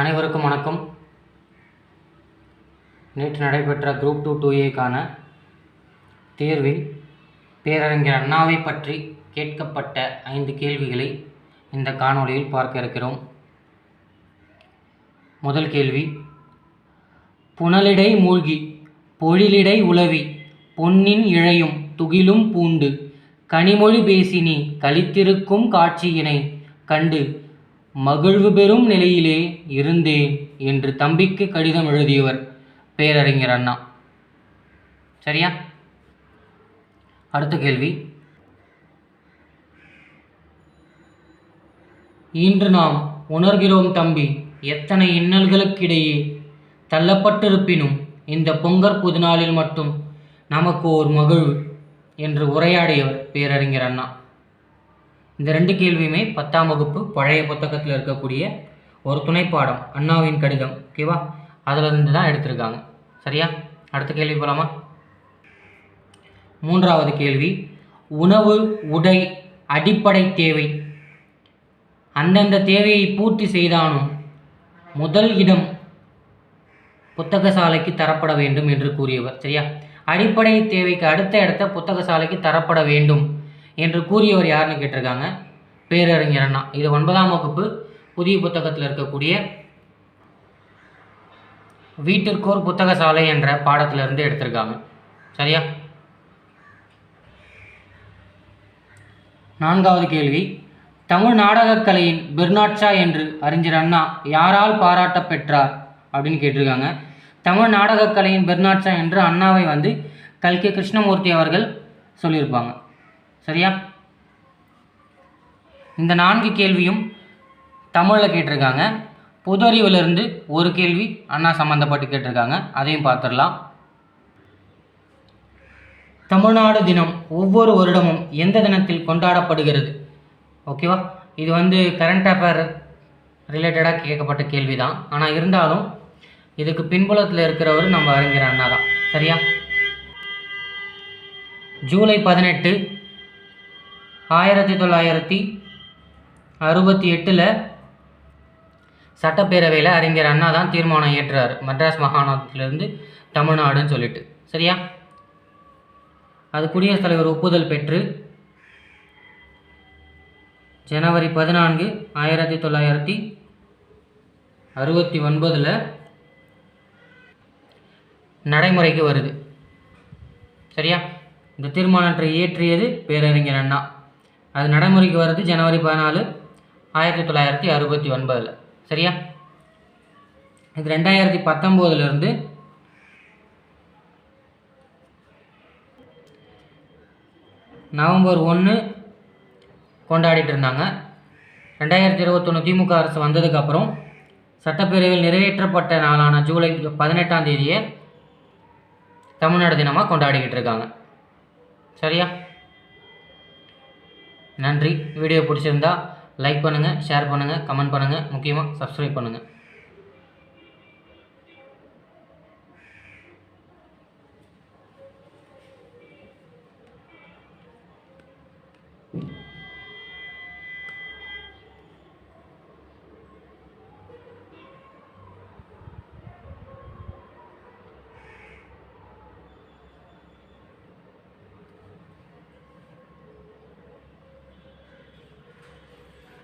அனைவருக்கும் வணக்கம். நேற்று நடைபெற்ற குரூப் 2 2A தேர்வில் பேரறிஞர் அண்ணாவை பற்றி கேட்கப்பட்ட 5 கேள்விகளை இந்த காணொளியில் பார்க்க இருக்கிறோம். முதல் கேள்வி: புனலிடை மூழ்கி பொழிலிடை உலவி பொன்னின் இழையும் துகிலும் பூண்டு கனிமொழி பேசினி கலித்திருக்கும் காட்சியினை கண்டு மகிழ்வு பெறும் நிலையிலே இருந்தேன் என்று தம்பிக்கு கடிதம் எழுதியவர் பேரறிஞர் அண்ணா. சரியா? அடுத்த கேள்வி: இன்று நாம் உணர்கிறோம் தம்பி, எத்தனை இன்னல்களுக்கிடையே தள்ளப்பட்டிருப்பினும் இந்த பொங்கற் புதுநாளில் மட்டும் நமக்கு ஓர் மகிழ்வு என்று உரையாடியவர் பேரறிஞர் அண்ணா. இந்த 2 கேள்வியுமே 10ஆம் வகுப்பு பழைய புத்தகத்தில் இருக்கக்கூடிய ஒரு துணைப்பாடம் அண்ணாவின் கடிதம். ஓகேவா? அதிலிருந்து தான் எடுத்திருக்காங்க. சரியா? அடுத்த கேள்வி போலாமா? 3வது கேள்வி: உணவு, உடை அடிப்படை தேவை. அந்தந்த தேவையை பூர்த்தி செய்தானும் முதல் இடம் புத்தக சாலைக்கு தரப்பட வேண்டும் என்று கூறியவர். சரியா? அடிப்படை தேவைக்கு அடுத்த இடத்த புத்தக சாலைக்கு தரப்பட வேண்டும் என்று கூறியவர் யாருன்னு கேட்டிருக்காங்க? பேரறிஞர் அண்ணா. இது 9ஆம் வகுப்பு புதிய புத்தகத்தில் இருக்கக்கூடிய வீட்டிற்கோர் புத்தக சாலை என்ற பாடத்திலிருந்து எடுத்திருக்காங்க. சரியா? 4வது கேள்வி: தமிழ் நாடகக்கலையின் பெர்னாட்ஷா என்று அறிஞர் அண்ணா யாரால் பாராட்ட பெற்றார் அப்படின்னு கேட்டிருக்காங்க. தமிழ் நாடகக்கலையின் பெர்னாட்ஷா என்று அண்ணாவை கல்கி கிருஷ்ணமூர்த்தி அவர்கள் சொல்லியிருப்பாங்க. சரியா? இந்த 4 கேள்வியும் தமிழில் கேட்டிருக்காங்க. பொது அறிவிலிருந்து ஒரு கேள்வி அண்ணா சம்மந்தப்பட்டு கேட்டிருக்காங்க. அதையும் பார்த்துடலாம். தமிழ்நாடு தினம் ஒவ்வொரு வருடமும் எந்த தினத்தில் கொண்டாடப்படுகிறது? ஓகேவா? இது கரண்ட் அஃபேர் ரிலேட்டடாக கேட்கப்பட்ட கேள்வி தான். ஆனால் இருந்தாலும் இதுக்கு பின்புலத்தில் இருக்கிறவர் நம்ம அறிஞர் அண்ணா தான். சரியா? ஜூலை 18 1968 சட்டப்பேரவையில் அறிஞர் அண்ணா தான் தீர்மானம் ஏற்றார், மெட்ராஸ் மாகாணத்திலிருந்து தமிழ்நாடுன்னு சொல்லிட்டு. சரியா? அது குடியரசுத் தலைவர் ஒப்புதல் பெற்று ஜனவரி 14 1969 நடைமுறைக்கு வருது. சரியா? இந்த தீர்மானத்தை இயற்றியது பேரறிஞர் அண்ணா. அது நடைமுறைக்கு வருது ஜனவரி 14 1969. சரியா? இது 2019 நவம்பர் 1 கொண்டாடிட்டு இருந்தாங்க. 2021 திமுக அரசு வந்ததுக்கப்புறம் சட்டப்பேரவையில் நிறைவேற்றப்பட்ட நாளான ஜூலை 18ஆம் தேதியை தமிழ்நாடு தினமாக கொண்டாடிக்கிட்டு இருக்காங்க. சரியா? நன்றி. வீடியோ பிடிச்சிருந்தா லைக் பண்ணுங்கள், ஷேர் பண்ணுங்கள், கமெண்ட் பண்ணுங்கள், முக்கியமாக சப்ஸ்கிரைப் பண்ணுங்கள்.